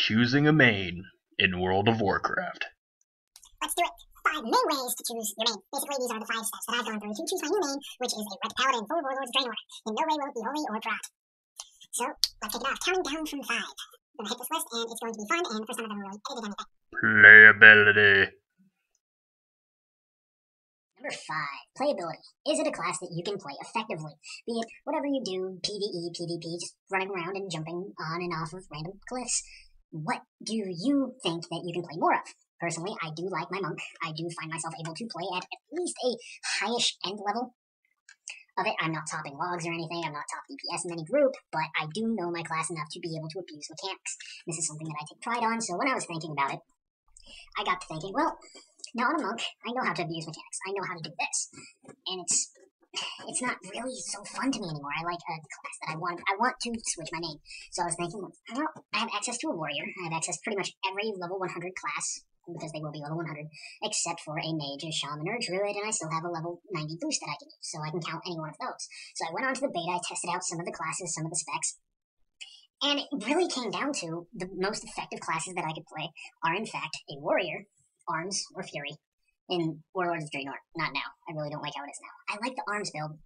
choosing a main in World of Warcraft. Let's do it. 5 main ways to choose your main. Basically, these are the 5 steps that I've gone through to choose my new main, which is a Red Paladin for Warlords of Draenor. In no way will it be holy or corrupt. So, let's kick it off. Counting down from 5. I'm going to hit this list, and it's going to be fun, and for some of them, really edited anything. Playability. Number 5, playability. Is it a class that you can play effectively? Be it whatever you do, PvE, PvP, just running around and jumping on and off of random cliffs. What do you think that you can play more of? Personally, I do like my monk. I do find myself able to play at least a highish end level of it. I'm not topping logs or anything. I'm not top DPS in any group, but I do know my class enough to be able to abuse mechanics. This is something that I take pride on, so when I was thinking about it, I got to thinking, well, now I'm a monk, I know how to abuse mechanics. I know how to do this. And it's not really so fun to me anymore. I like a class that I want to switch my name. So I was thinking, well, I have access to a warrior. I have access to pretty much every level 100 class, because they will be level 100, except for a mage, a shaman, or a druid, and I still have a level 90 boost that I can use, so I can count any one of those. So I went on to the beta, I tested out some of the classes, some of the specs, and it really came down to the most effective classes that I could play are, in fact, a warrior, arms, or fury, in Warlords of Draenor. Not now. I really don't like how it is now. I like the arms build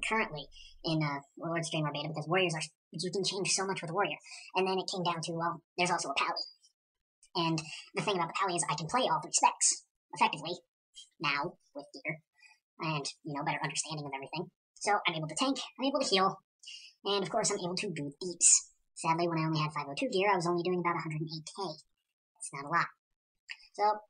currently in Warlords of Draenor beta, because warriors are, you can change so much with a warrior. And then it came down to, well, there's also a pally. And the thing about the pally is I can play all 3 specs effectively now with gear and, better understanding of everything. So I'm able to tank, I'm able to heal, and of course I'm able to boot deeps. Sadly, when I only had 502 gear, I was only doing about 108k. That's not a lot. So,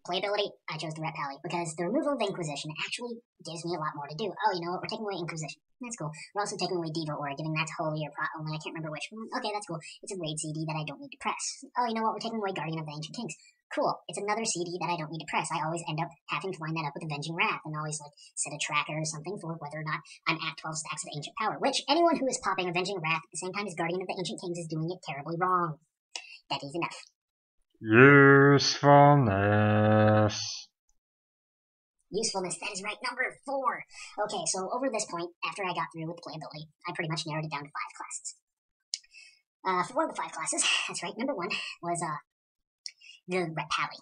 playability, I chose the Ret Pally, because the removal of Inquisition actually gives me a lot more to do. Oh, you know what, we're taking away Inquisition. That's cool. We're also taking away Diva Aura, giving that to Holy or Prot only, I can't remember which. Okay, that's cool. It's a raid CD that I don't need to press. Oh, you know what, we're taking away Guardian of the Ancient Kings. Cool. It's another CD that I don't need to press. I always end up having to line that up with Avenging Wrath, and always, set a tracker or something for whether or not I'm at 12 stacks of Ancient Power, which anyone who is popping Avenging Wrath at the same time as Guardian of the Ancient Kings is doing it terribly wrong. That is enough. Usefulness. Usefulness, that is right, number 4. Okay, so over this point, after I got through with the playability, I pretty much narrowed it down to 5 classes. For one of the 5 classes, that's right, number 1 was the Ret Pally.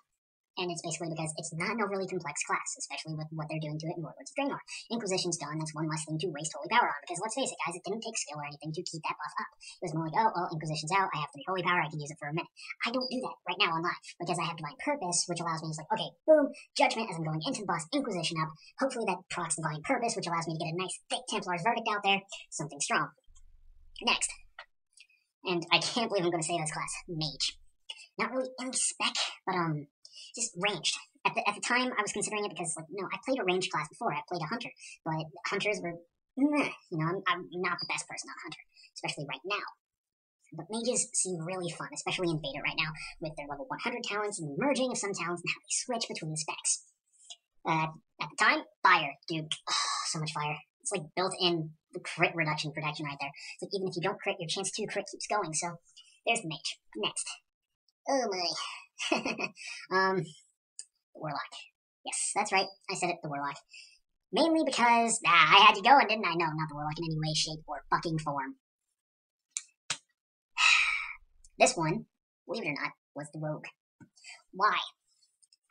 And it's basically because it's not an overly complex class, especially with what they're doing to it in Warlords of Draenor. Inquisition's done, that's one less thing to waste Holy Power on, because let's face it, guys, it didn't take skill or anything to keep that buff up. It was more like, oh, well, Inquisition's out, I have 3 Holy Power, I can use it for a minute. I don't do that right now on live, because I have Divine Purpose, which allows me to okay, boom, Judgment as I'm going into the boss, Inquisition up, hopefully that procs Divine Purpose, which allows me to get a nice thick Templar's Verdict out there, something strong. Next, and I can't believe I'm going to say this class, Mage. Not really any spec, but just ranged. At the time, I was considering it because, I played a ranged class before. I played a hunter, but hunters were, I'm not the best person on hunter, especially right now. But mages seem really fun, especially in beta right now, with their level 100 talents and the merging of some talents and how they switch between the specs. At the time, fire, dude, so much fire. It's built in the crit reduction protection right there. So even if you don't crit, your chance to crit keeps going. So there's the mage. Next. Oh my. The Warlock. Yes, that's right. I said it, the Warlock. Mainly because, I had you going, didn't I? No, not the Warlock in any way, shape, or fucking form. This one, believe it or not, was the Rogue. Why?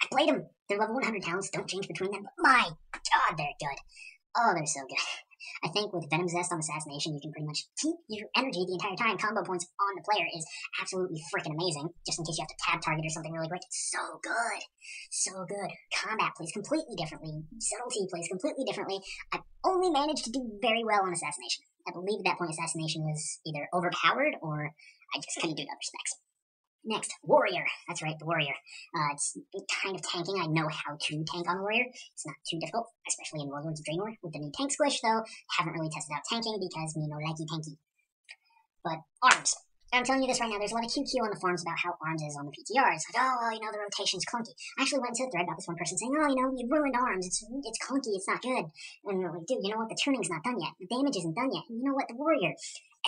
I played them. Their level 100 talents don't change between them, but my god, they're good. Oh, they're so good. I think with Venom Zest on Assassination, you can pretty much keep your energy the entire time. Combo points on the player is absolutely freaking amazing, just in case you have to tab target or something really quick. It's so good. So good. Combat plays completely differently. Subtlety plays completely differently. I've only managed to do very well on Assassination. I believe at that point Assassination was either overpowered or I just couldn't do the other specs. Next, Warrior. That's right, the Warrior. It's kind of tanking. I know how to tank on Warrior. It's not too difficult, especially in Warlords of Draenor. With the new tank squish, though, haven't really tested out tanking because me no likey tanky. But arms. I'm telling you this right now, there's a lot of QQ on the forums about how arms is on the PTR. It's the rotation's clunky. I actually went into the thread about this one person saying, you ruined arms. It's clunky, it's not good. And dude, you know what? The tuning's not done yet. The damage isn't done yet. And you know what? The Warrior.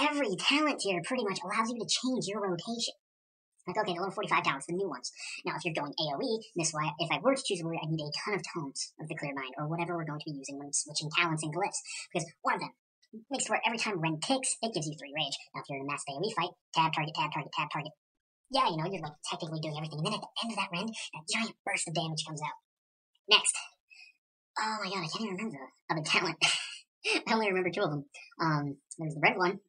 Every talent tier pretty much allows you to change your rotation. Okay, the level 45 talents, the new ones. Now, if you're going AoE, this way, if I were to choose a warrior, I need a ton of tomes of the Clear Mind, or whatever we're going to be using when switching talents and glyphs. Because one of them makes it where every time Ren kicks, it gives you 3 rage. Now, if you're in a mass AoE fight, tab target, tab target, tab target. yeah, you know, you're like technically doing everything. And then at the end of that rend, that giant burst of damage comes out. Next. Oh my god, I can't even remember the other talent. I only remember two of them. There was the red one,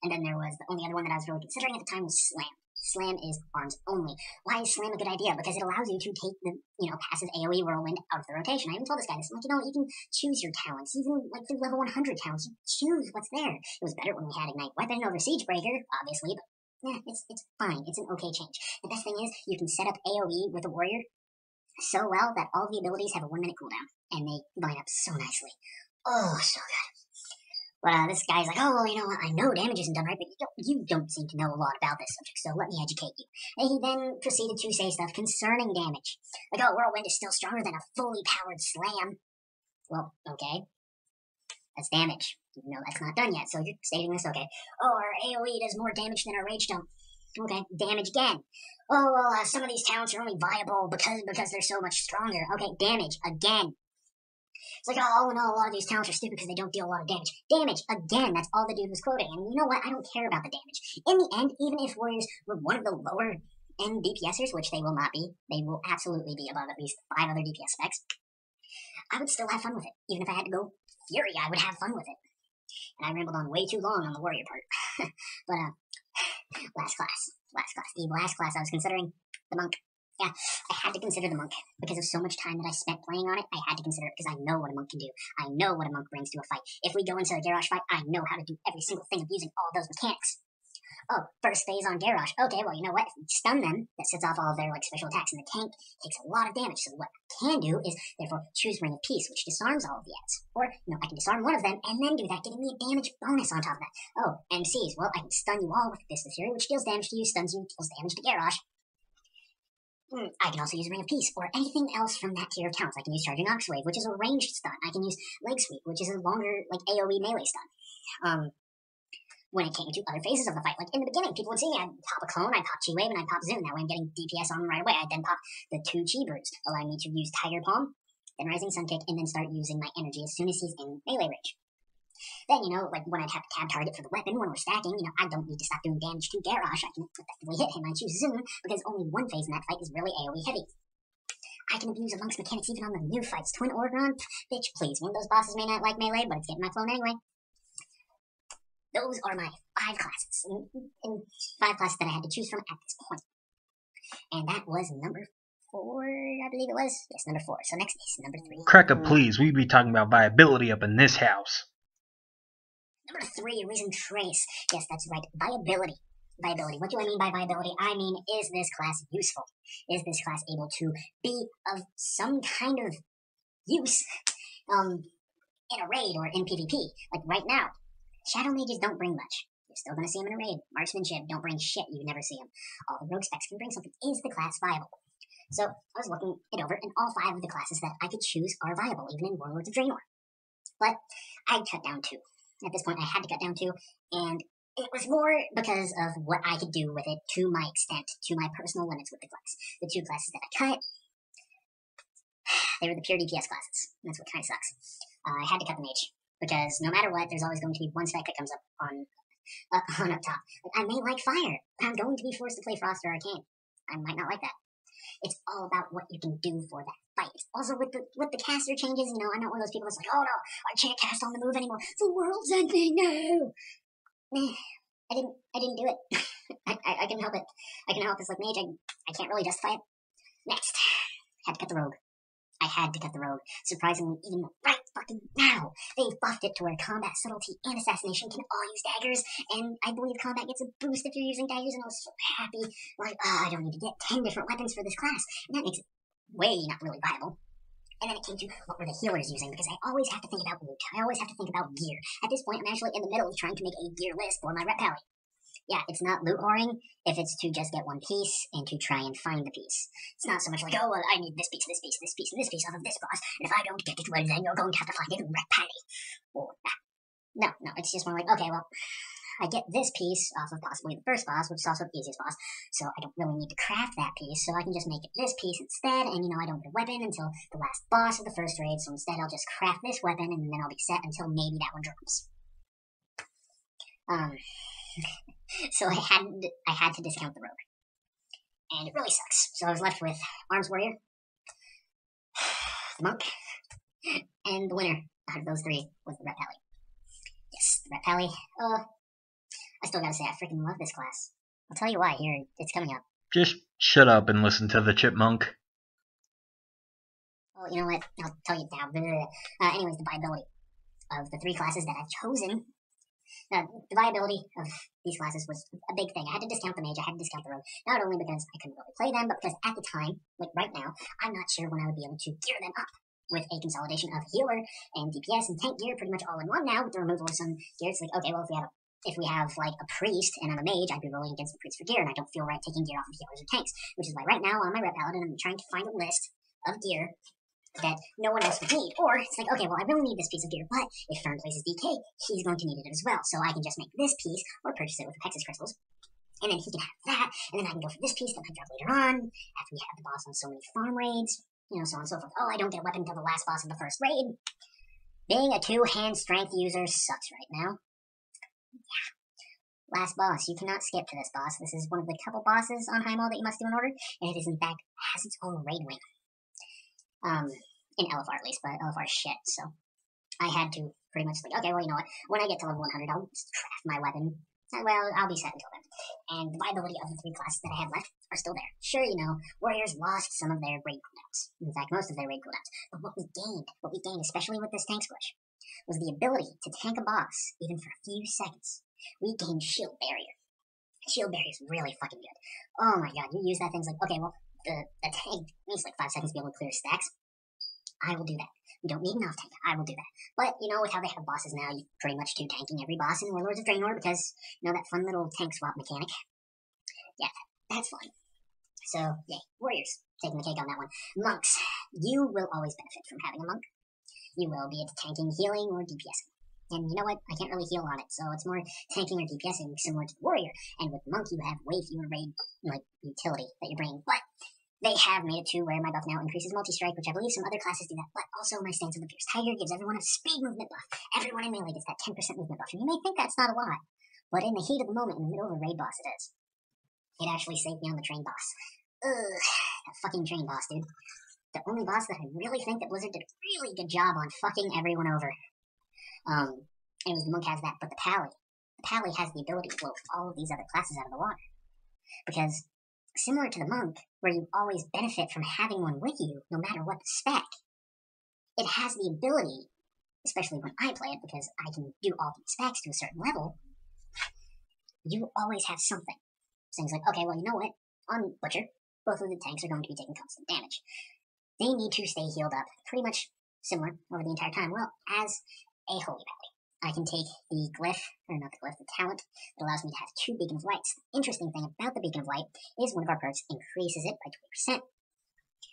and then there was the only other one that I was really considering at the time was Slam. Slam is arms only. Why is Slam a good idea? Because it allows you to take the, passive AoE whirlwind out of the rotation. I even told this guy this. I'm like, you can choose your talents. Even, like, through level 100 talents, you choose what's there. It was better when we had Ignite Weapon over Siegebreaker, obviously, but yeah, it's fine. It's an okay change. The best thing is, you can set up AoE with a warrior so well that all the abilities have a 1 minute cooldown, and they line up so nicely. Oh, so good. But this guy's like, oh, well, you know what, I know damage isn't done right, but you don't seem to know a lot about this subject, so let me educate you. And he then proceeded to say stuff concerning damage. Like, oh, Whirlwind is still stronger than a fully powered Slam. Well, okay. That's damage. You know that's not done yet, so you're stating this, okay. Oh, our AoE does more damage than our Rage Jump. Okay, damage again. Oh, well, some of these talents are only viable because they're so much stronger. Okay, damage again. It's like, oh, no, a lot of these talents are stupid because they don't deal a lot of damage. Damage, again, that's all the dude was quoting. And you know what? I don't care about the damage. In the end, even if warriors were one of the lower end DPSers, which they will not be, they will absolutely be above at least 5 other DPS specs, I would still have fun with it. Even if I had to go Fury, I would have fun with it. And I rambled on way too long on the warrior part. But, last class. The last class I was considering, the monk. Yeah, I had to consider the monk. Because of so much time that I spent playing on it, I had to consider it because I know what a monk can do. I know what a monk brings to a fight. If we go into a Garrosh fight, I know how to do every single thing of using all those mechanics. Oh, first phase on Garrosh. Okay, well, you know what? If we stun them, that sets off all of their, special attacks, and the tank takes a lot of damage. So what I can do is, therefore, choose Ring of Peace, which disarms all of the ads. Or, I can disarm one of them, and then do that, getting me a damage bonus on top of that. Oh, MCs. Well, I can stun you all with Fist of Fury, which deals damage to you, stuns you, deals damage to Garrosh. I can also use Ring of Peace, or anything else from that tier of talents. I can use Charging Ox Wave, which is a ranged stun. I can use Leg Sweep, which is a longer, AoE melee stun. When it came to other phases of the fight, in the beginning, people would see me, I'd pop a clone, I'd pop Chi Wave, and I'd pop Zoom. That way I'm getting DPS on them right away. I'd then pop the 2 Chi Brews, allowing me to use Tiger Palm, then Rising Sun Kick, and then start using my energy as soon as he's in melee range. Then, when I'd have to tab target for the weapon when we're stacking, I don't need to stop doing damage to Garrosh. I can effectively hit him. I choose Zoom because only one phase in that fight is really AoE heavy. I can abuse a monk's mechanics even on the new fights. Twin Orgron? Bitch, please. One of those bosses may not like melee, but it's getting my clone anyway. Those are my 5 classes. And 5 classes that I had to choose from at this point. And that was number 4, I believe it was. Yes, number 4. So next is number 3. Cracker, please. We be talking about viability up in this house. Number 3, Reason Trace. Yes, that's right. Viability. Viability. What do I mean by viability? I mean, is this class useful? Is this class able to be of some kind of use in a raid or in PvP? Like right now, Shadow Mages don't bring much. You're still going to see them in a raid. Marksmanship don't bring shit. You never see them. All the rogue specs can bring something. Is the class viable? So I was looking it over, and all 5 of the classes that I could choose are viable, even in Warlords of Draenor. But I cut down 2. At this point, I had to cut down 2, and it was more because of what I could do with it to my extent, to my personal limits with the class. The 2 classes that I cut, they were the pure DPS classes. That's what kind of sucks. I had to cut the mage, because no matter what, there's always going to be one spec that comes up on up top. I may like fire, but I'm going to be forced to play Frost or Arcane. I might not like that. It's all about what you can do for that fight. Also, with the caster changes, I'm not one of those people that's like, oh no, I can't cast on the move anymore. The world's ending, no! I didn't do it. I can help it. I can help this mage. I can't really justify it. Next, had to cut the rogue. I had to cut the rogue. Surprisingly, even right fucking now, they buffed it to where combat, subtlety, and assassination can all use daggers, and I believe combat gets a boost if you're using daggers, and I was so happy. I don't need to get 10 different weapons for this class, and that makes it way not really viable. And then it came to what were the healers using, because I always have to think about loot. I always have to think about gear. At this point, I'm actually in the middle of trying to make a gear list for my rep pally. Yeah, it's not loot whoring if it's to just get one piece and to try and find the piece. It's not so much like, oh, well, I need this piece, this piece, this piece, and this piece off of this boss, and if I don't get it, well, then you're going to have to find it in rep pally. Or that. No, it's just more like, okay, well, I get this piece off of possibly the first boss, which is also the easiest boss, so I don't really need to craft that piece, so I can just make it this piece instead, and I don't get a weapon until the last boss of the first raid, so instead I'll just craft this weapon, and then I'll be set until maybe that one drops. So I had to discount the rogue. and it really sucks. So I was left with Arms Warrior, the Monk, and the winner out of those three was the Ret Pally. Yes, the Ret Pally. I still gotta say, I freaking love this class. I'll tell you why here. It's coming up. Just shut up and listen to the chipmunk. Well, you know what? I'll tell you now. Anyways, the viability of the three classes that I've chosen. The viability of these classes was a big thing. I had to discount the mage, I had to discount the rogue, not only because I couldn't really play them, but because at the time, like right now, I'm not sure when I would be able to gear them up with a consolidation of healer and DPS and tank gear pretty much all in one now with the removal of some gear. It's like, okay, well, if we have like a priest and I'm a mage, I'd be rolling against the priest for gear, and I don't feel right taking gear off of healers or tanks, which is why right now on my Ret Paladin, I'm trying to find a list of gear that no one else would need. Or it's like, okay, well, I really need this piece of gear, but if Fern places DK, he's going to need it as well. So I can just make this piece or purchase it with the Pexus crystals, and then he can have that, and then I can go for this piece that might drop later on after we have the boss on so many farm raids, you know, so on and so forth. Oh, I don't get a weapon until the last boss of the first raid. Being a two-hand strength user sucks right now. Yeah. Last boss. You cannot skip to this boss. This is one of the couple bosses on Highmaul that you must do in order, and it is in fact has its own raid wing. In LFR at least, but LFR is shit, so I had to pretty much like, okay, well, you know what, when I get to level 100, I'll just craft my weapon. Well, I'll be set until then. And the viability of the three classes that I have left are still there. Sure, you know, warriors lost some of their raid cooldowns. In fact, most of their raid cooldowns. But what we gained, especially with this tank squish, was the ability to tank a boss, even for a few seconds. We gained shield barrier. Shield barrier is really fucking good. Oh my god, you use that thing's like, okay, well, the tank needs like 5 seconds to be able to clear stacks. I will do that. We don't need an off tank. I will do that. But, you know, with how they have bosses now, you're pretty much tanking every boss in Warlords of Draenor because, you know, that fun little tank swap mechanic. Yeah, that's fun. So, yeah, warriors, taking the cake on that one. Monks, you will always benefit from having a monk. You will, be it tanking, healing, or DPSing. And you know what? I can't really heal on it, so it's more tanking or DPSing similar to the warrior. And with monk, you have way fewer raid, like, utility that you're bringing. But they have made it to where my buff now increases multi-strike, which I believe some other classes do that, but also my Stance of the Pierced Tiger gives everyone a speed movement buff. Everyone in melee gets that 10% movement buff, and you may think that's not a lot, but in the heat of the moment, in the middle of a raid boss, it is. It actually saved me on the train boss. Ugh, that fucking train boss, dude. The only boss that I really think that Blizzard did a really good job on fucking everyone over. It was the monk has that, but the Pally. The Pally has the ability to blow all of these other classes out of the water. Because similar to the monk, where you always benefit from having one with you, no matter what the spec, it has the ability, especially when I play it, because I can do all the specs to a certain level, you always have something. Things like, okay, well, you know what? On Butcher, both of the tanks are going to be taking constant damage. They need to stay healed up, pretty much similar over the entire time. Well, as a Holy Pally, I can take the glyph, or not the glyph, the talent that allows me to have 2 Beacon of Lights. The interesting thing about the Beacon of Light is one of our perks increases it by 20%.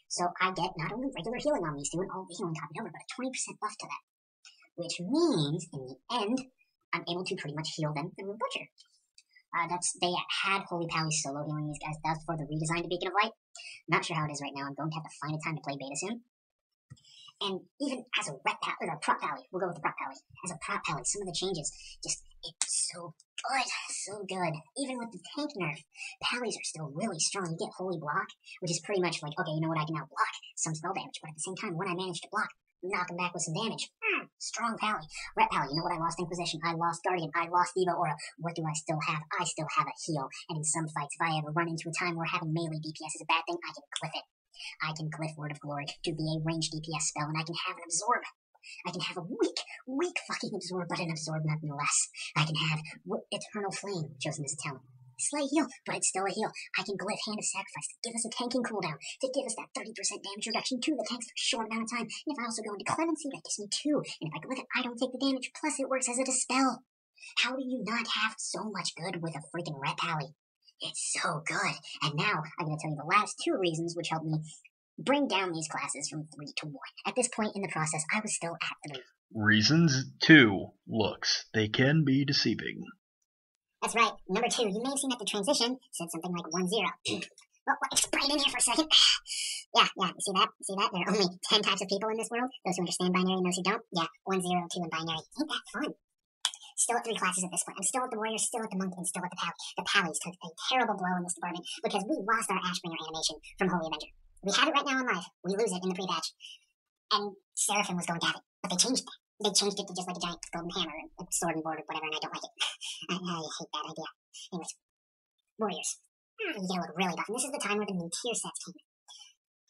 So I get not only regular healing on these two and all the healing copied over, but a 20% buff to that. Which means, in the end, I'm able to pretty much heal them through Butcher. They had Holy Pally solo healing these guys. That was before the redesign to Beacon of Light. Not sure how it is right now. I'm going to have to find a time to play beta soon. And even as a Ret Pally, or a Prot Pally, we'll go with the Prot Pally. As a Prot Pally, some of the changes, just, it's so good, so good. Even with the tank nerf, Pallies are still really strong. You get Holy Block, which is pretty much like, okay, you know what, I can now block some spell damage, but at the same time, when I manage to block, knock him back with some damage. Strong Pally. Ret Pally, you know what, I lost Inquisition, I lost Guardian, I lost Diva Aura. What do I still have? I still have a heal. And in some fights, if I ever run into a time where having melee DPS is a bad thing, I can glyph it. I can glyph Word of Glory to be a ranged DPS spell, and I can have an Absorb. I can have a weak fucking Absorb, but an Absorb nonetheless. I can have Eternal Flame, chosen as a talent. Slay heal, but it's still a heal. I can glyph Hand of Sacrifice to give us a tanking cooldown, to give us that 30% damage reduction to the tanks for a short amount of time. And if I also go into Clemency, that gives me 2. And if I glyph it, I don't take the damage, plus it works as a dispel. How do you not have so much good with a freaking Ret Pally? It's so good. And now, I'm going to tell you the last 2 reasons which helped me bring down these classes from 3 to 1. At this point in the process, I was still at 3. Reasons 2. Looks. They can be deceiving. That's right. Number 2, you may have seen that the transition said something like 1-0. Well, explain in here for a second. Yeah, you see that? There are only 10 types of people in this world. Those who understand binary and those who don't. Yeah, 1, 0, 2 in binary. Ain't that fun? Still at 3 classes at this point. I'm still at the Warrior, still at the Monk, and still at the Pally. The Pallies took a terrible blow in this department because we lost our Ashbringer animation from Holy Avenger. We have it right now on live. We lose it in the pre-patch. And Seraphim was going to have it, but they changed that. They changed it to just like a giant golden hammer and a sword and board or whatever, and I don't like it. I hate that idea. Anyways, Warriors. You gotta look really buff, and this is the time where the new tier sets came in.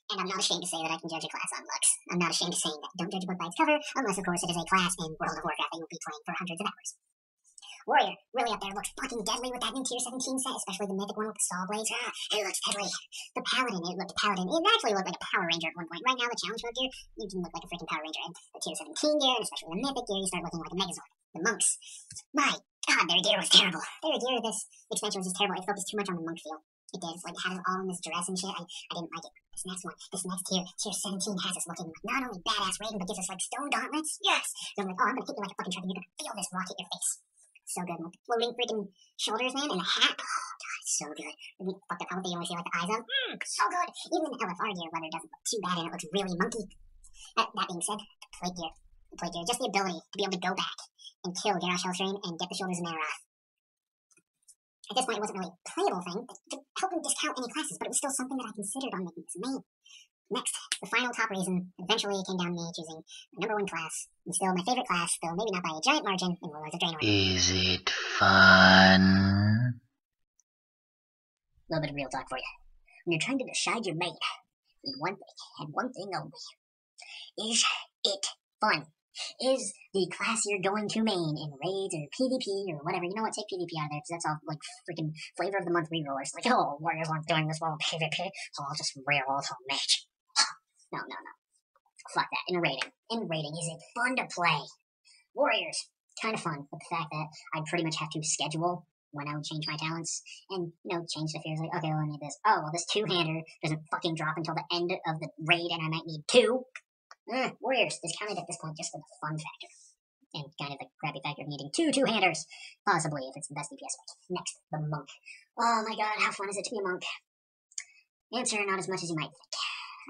And I'm not ashamed to say that I can judge a class on looks. I'm not ashamed of saying that. Don't judge a book by its cover, unless, of course, it is a class in World of Warcraft that you'll be playing for hundreds of hours. Warrior, really up there, looks fucking deadly with that new tier 17 set, especially the mythic one with the saw blades. It looks deadly. The Paladin, it looked Paladin. It actually looked like a Power Ranger at one point. Right now, the Challenge Mode gear, you can look like a freaking Power Ranger. And the tier 17 gear, and especially the mythic gear, you start looking like a Megazord. The monks, my god, their gear was terrible. Their gear, this expansion was just terrible. It focused too much on the monk feel. It did. It's like it had us all in this dress and shit. I didn't like it. This next one, this next tier 17 has us looking like not only badass Raiden, but gives us like stone gauntlets. Yes! So I'm like, oh, I'm gonna hit you like a fucking truck and you're gonna feel this rock hit your face. So good. Like floating freaking shoulders, man, and the hat. Oh, god, it's so good. Really fucked up helmet that you only see like the eyes of. So good. Even the LFR gear leather doesn't look too bad and it looks really monkey. That being said, the plate gear, just the ability to be able to go back and kill Garrosh Hellstrain and get the shoulders of Marath. At this point, it wasn't really a playable thing to help him discount any classes, but it was still something that I considered on making this main. Next, the final top reason eventually came down to me choosing my number 1 class, and still my favorite class, though maybe not by a giant margin, in Warlords of Draenor. Is it fun? A little bit of real talk for you. When you're trying to decide your main, need one thing, and one thing only. Is it fun? Is the class you're going to main in raids or PvP or whatever? You know what? Take PvP out of there because that's all like freaking flavor of the month rerollers. Like, oh, Warriors aren't doing this well in PvP, so I'll just reroll to mage. No. Fuck that. In raiding, is it fun to play? Warriors, kind of fun, but the fact that I'd pretty much have to schedule when I would change my talents and, change the fears. Like, okay, well, I need this. Oh, well, this 2-hander doesn't fucking drop until the end of the raid and I might need 2. Warriors discounted at this point just for the fun factor. And kind of the crappy factor of needing 2 2-handers, possibly, if it's the best DPS pick. Next, the monk. Oh my god, how fun is it to be a monk? Answer, not as much as you might think.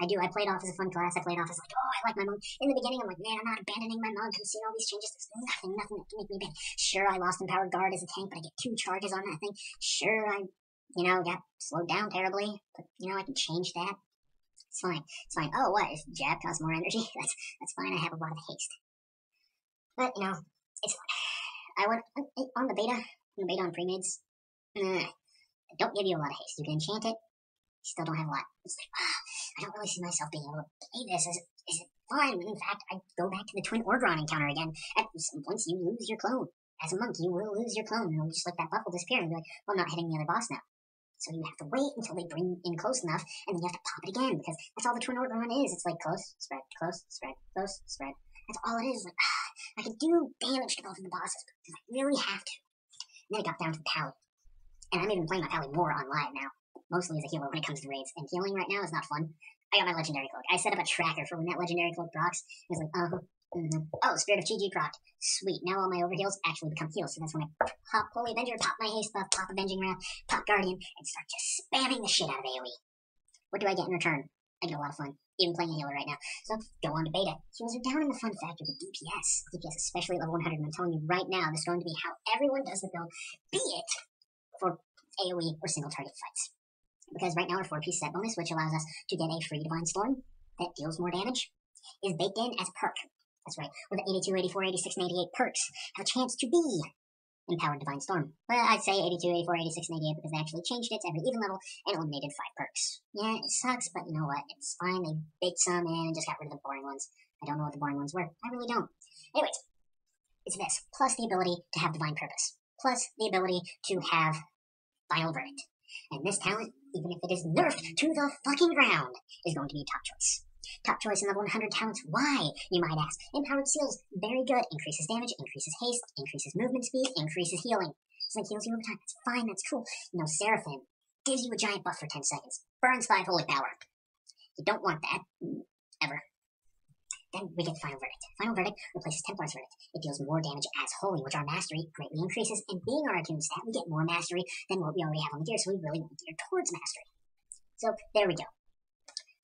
I played off as a fun class. I played off as like, oh, I like my monk. In the beginning, I'm like, man, I'm not abandoning my monk. I'm seeing all these changes. There's nothing that can make me bad. Sure, I lost Empowered Guard as a tank, but I get 2 charges on that thing. Sure, I, got slowed down terribly, but, I can change that. It's fine. Oh, what? If jab costs more energy? That's fine. I have a lot of haste. But, it's fun. I went on the beta on pre-mids. Don't give you a lot of haste. You can enchant it. You still don't have a lot. It's like, I don't really see myself being able to play this. Is it fun? In fact, I go back to the Twin Orgron encounter again. At some points, you lose your clone. As a monk, you will lose your clone. It'll just like that buff will disappear and be like, well, I'm not hitting the other boss now. So you have to wait until they bring in close enough, and then you have to pop it again, because that's all the Twin Orgron is. It's like close, spread, close, spread, close, spread. That's all it is. Like, I can do damage to both of the bosses, but I really have to. And then it got down to the Pally. And I'm even playing my Pally more on live now, mostly as a healer when it comes to raids. And healing right now is not fun. I got my Legendary Cloak. I set up a tracker for when that Legendary Cloak procs. It was like, oh, Spirit of GG proc. Sweet. Now all my overheals actually become heals. So that's when I pop Holy Avenger, pop my haste buff, pop Avenging Wrath, pop Guardian, and start just spamming the shit out of AoE. What do I get in return? I get a lot of fun. Even playing a healer right now. So go on to beta. Heals are down in the fun factor, but DPS, especially at level 100, and I'm telling you right now, this is going to be how everyone does the build, be it for AoE or single target fights. Because right now our 4-piece set bonus, which allows us to get a free Divine Storm that deals more damage, is baked in as a perk. That's right, where the 82, 84, 86, and 88 perks have a chance to be Empowered Divine Storm. Well, I'd say 82, 84, 86, and 88 because they actually changed it to every even level and eliminated 5 perks. Yeah, it sucks, but you know what? It's fine. They baked some in and just got rid of the boring ones. I don't know what the boring ones were. I really don't. Anyways, it's this, plus the ability to have Divine Purpose, plus the ability to have Final Verdict. And this talent, even if it is nerfed to the fucking ground, is going to be top choice. Top choice in level 100 talents. Why, you might ask? Empowered Seals, very good. Increases damage, increases haste, increases movement speed, increases healing. It's like heals you over time. That's fine, that's cool. Seraphim gives you a giant buff for 10 seconds. Burns 5 holy power. You don't want that. Ever. Then we get Final Verdict. Final Verdict replaces Templar's Verdict. It deals more damage as holy, which our mastery greatly increases. And being our attuned stat, we get more mastery than what we already have on the gear, so we really want to gear towards mastery. So, there we go.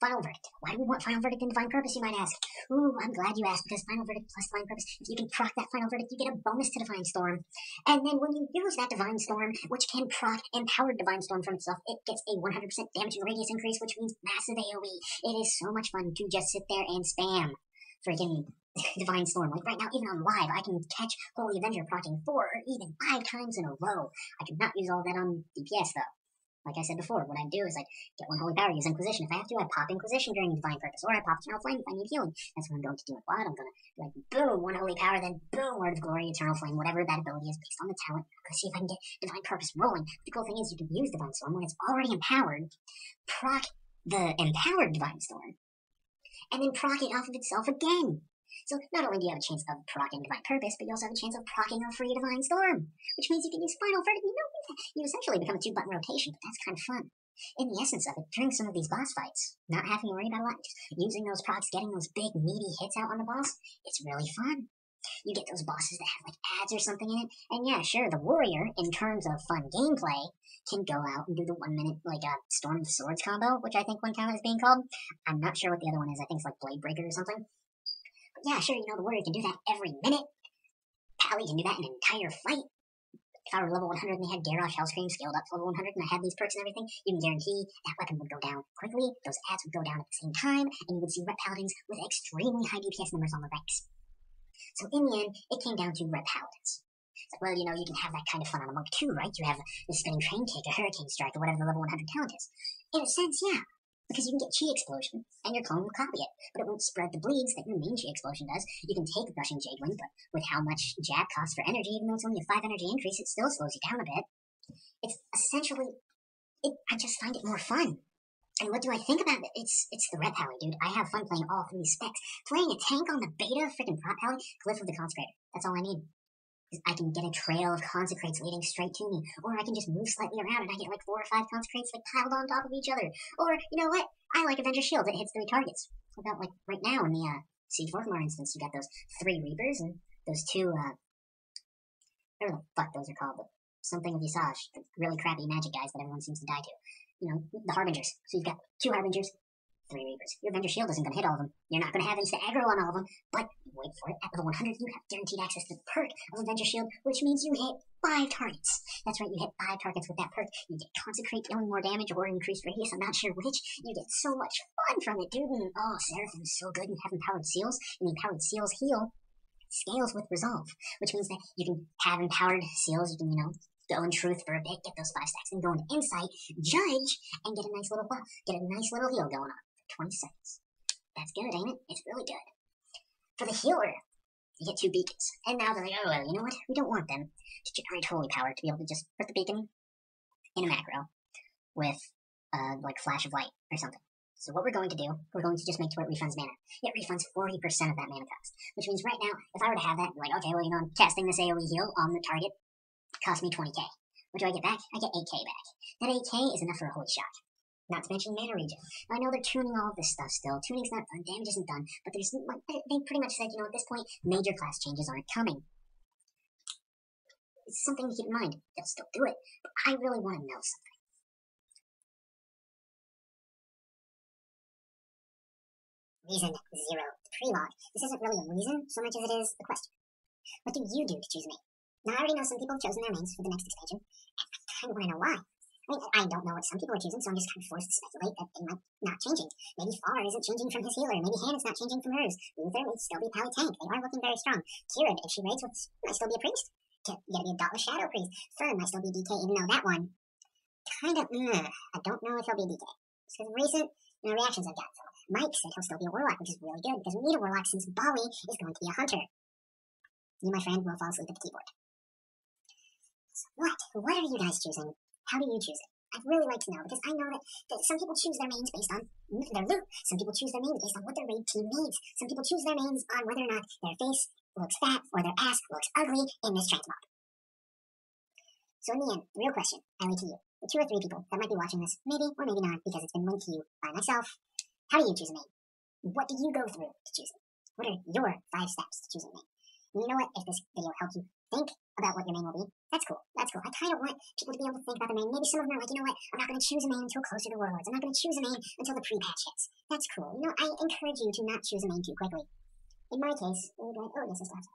Final Verdict. Why do we want Final Verdict in Divine Purpose, you might ask? Ooh, I'm glad you asked, because Final Verdict plus Divine Purpose, if you can proc that Final Verdict, you get a bonus to Divine Storm. And then when you use that Divine Storm, which can proc Empowered Divine Storm from itself, it gets a 100% damage and radius increase, which means massive AoE. It is so much fun to just sit there and spam freaking Divine Storm. Like right now, even on live, I can catch Holy Avenger procking 4 or even 5 times in a row. I could not use all that on DPS, though. Like I said before, what I do is I get 1 Holy Power, use Inquisition. If I have to, I pop Inquisition during Divine Purpose, or I pop Eternal Flame if I need healing. That's what I'm going to do in Quad. I'm going to be like, boom, 1 Holy Power, then boom, Word of Glory, Eternal Flame, whatever that ability is based on the talent. I'm going to see if I can get Divine Purpose rolling. The cool thing is you can use Divine Storm when it's already empowered, proc the Empowered Divine Storm, and then proc it off of itself again. So not only do you have a chance of proccing Divine Purpose, but you also have a chance of proccing a free Divine Storm, which means you can use Final Verdict. You essentially become a 2-button rotation, but that's kind of fun. In the essence of it, during some of these boss fights, not having to worry about a lot, just using those procs, getting those big meaty hits out on the boss, it's really fun. You get those bosses that have like ads or something in it, and yeah, sure, the warrior, in terms of fun gameplay, can go out and do the 1 minute, like, Storm of Swords combo, which I think one time is being called. I'm not sure what the other one is. I think it's like Blade Breaker or something. But yeah, sure, the warrior can do that every minute. Pally can do that in an entire fight. If I were level 100 and they had Garrosh Hellscream scaled up to level 100 and I had these perks and everything, you can guarantee that weapon would go down quickly, those ads would go down at the same time, and you would see Ret Paladins with extremely high DPS numbers on the ranks. So in the end, it came down to Ret Paladins. It's like, well, you can have that kind of fun on a monk too, right? You have the Spinning Train Kick, or Hurricane Strike, or whatever the level 100 talent is. In a sense, yeah. Because you can get Chi Explosion, and your clone will copy it, but it won't spread the bleeds that your main Chi Explosion does. You can take Rushing Jadewind, but with how much jab costs for energy, even though it's only a 5 energy increase, it still slows you down a bit. It's essentially, I just find it more fun. And what do I think about it? It's the Ret Pally, dude. I have fun playing all 3 specs. Playing a tank on the beta freaking Prot Pally, Glyph of the Consecrator. That's all I need. I can get a trail of Consecrates leading straight to me, or I can just move slightly around and I get like 4 or 5 Consecrates like piled on top of each other. Or, you know what? I like Avenger Shield that hits 3 targets. About like right now in the C4 instance, you got those 3 Reapers and those 2, whatever the fuck those are called, but something of Visage, the really crappy magic guys that everyone seems to die to. The Harbingers. So you've got 2 Harbingers, 3 Reapers. Your Avenger Shield isn't going to hit all of them. You're not going to have instant aggro on all of them, but wait for it. At level 100, you have guaranteed access to the perk of Avenger Shield, which means you hit 5 targets. That's right, you hit 5 targets with that perk. You get Consecrate dealing more damage or increased radius, I'm not sure which. You get so much fun from it, dude. And Seraphim's so good. You have Empowered Seals, and the Empowered Seals heal scales with Resolve, which means that you can have Empowered Seals, you can, go in Truth for a bit, get those 5 stacks, and go into Insight, Judge, and get a nice little buff, get a nice little heal going on. 20 seconds. That's good, ain't it? It's really good. For the healer, you get 2 beacons. And now they're like, oh, well, you know what? We don't want them to generate Holy Power to be able to just put the beacon in a macro with, like, Flash of Light or something. So what we're going to do, we're going to just make to where it refunds mana. It refunds 40% of that mana cost. Which means right now, if I were to have that, like, okay, well, I'm casting this AoE heal on the target, it costs me 20k. What do I get back? I get 8k back. That 8k is enough for a Holy Shock. Not to mention mana regen. I know they're tuning all of this stuff still. Tuning's not done, damage isn't done, but they pretty much said, at this point, major class changes aren't coming. It's something to keep in mind. They'll still do it, but I really want to know something. Reason 0. The pre-log. This isn't really a reason so much as it is a question. What do you do to choose a main? Now, I already know some people have chosen their mains for the next expansion, and I kind of want to know why. I don't know what some people are choosing, so I'm just kind of forced to speculate that they might not changing. Maybe Far isn't changing from his healer. Maybe Hannah's not changing from hers. Luther may still be Pally Tank. They are looking very strong. Kieran, if she raids, might still be a priest. You gotta be a Dauntless Shadow Priest. Fern might still be a DK, even though that one kind of, I don't know if he'll be a DK. Because recent reactions I've got. So Mike said he'll still be a Warlock, which is really good, because we need a Warlock since Bali is going to be a Hunter. You, my friend, will fall asleep at the keyboard. So what are you guys choosing? How do you choose it? I'd really like to know, because I know that some people choose their mains based on their loot. Some people choose their mains based on what their raid team needs. Some people choose their mains on whether or not their face looks fat or their ass looks ugly in this transmog. So in the end, the real question I leave to you, the 2 or 3 people that might be watching this, maybe or maybe not, because it's been linked to you by myself. How do you choose a main? What do you go through to choose it? What are your 5 steps to choosing a main? And you know what? If this video helped you think about what your main will be. That's cool. That's cool. I kind of want people to be able to think about the main. Maybe some of them are like, you know what, I'm not going to choose a main until closer to Warlords. I'm not going to choose a main until the pre-patch hits. That's cool. You know, I encourage you to not choose a main too quickly. In my case, oh yes, this last.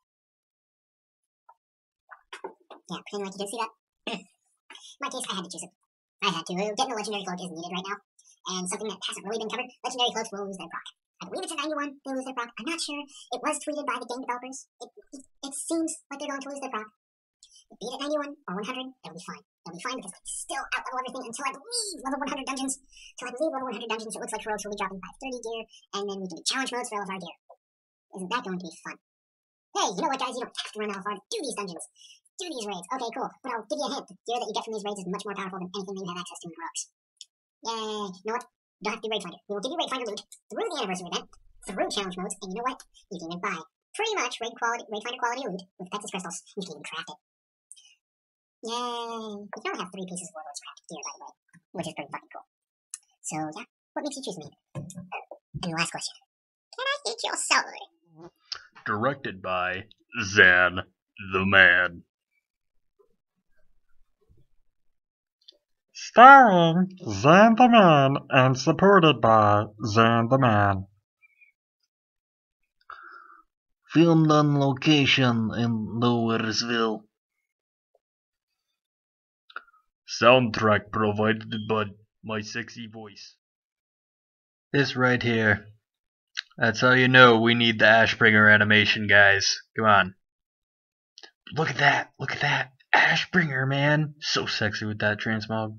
Yeah, pretending like you didn't see that. In my case, I had to choose it. I had to. Getting a legendary cloak is needed right now, and something that hasn't really been covered. Legendary cloaks will lose their proc. I believe it's a 91. They lose their proc. I'm not sure. It was tweeted by the game developers. It seems like they're going to lose their proc. Beat at 91 or 100, it'll be fine. It'll be fine because they still out-level everything until I believe level 100 dungeons. Until I believe level 100 dungeons, it looks like heroics will be dropping 530 gear, and then we can do challenge modes for LFR gear. Isn't that going to be fun? Hey, you know what, guys? You don't have to run LFR to do these dungeons. Do these raids. Okay, cool. But I'll give you a hint. The gear that you get from these raids is much more powerful than anything that you have access to in heroics. Yay. You know what? You don't have to do Raid Finder. We will give you Raid Finder loot through the anniversary event, through challenge modes, and you know what? You can even buy pretty much Raid Finder quality loot with Pegasus crystals. You can even craft it. Yay! You can only have 3 pieces of Warlords crafted gear, by the way, which is pretty fucking cool. So, yeah, what makes you choose me? And the last question. Can I eat your soul? Directed by Zan the Man. Starring Zan the Man and supported by Zan the Man. Filmed on location in Lowersville. Soundtrack provided by my sexy voice. This right here. That's how you know we need the Ashbringer animation, guys. Come on. Look at that. Look at that. Ashbringer, man. So sexy with that transmog.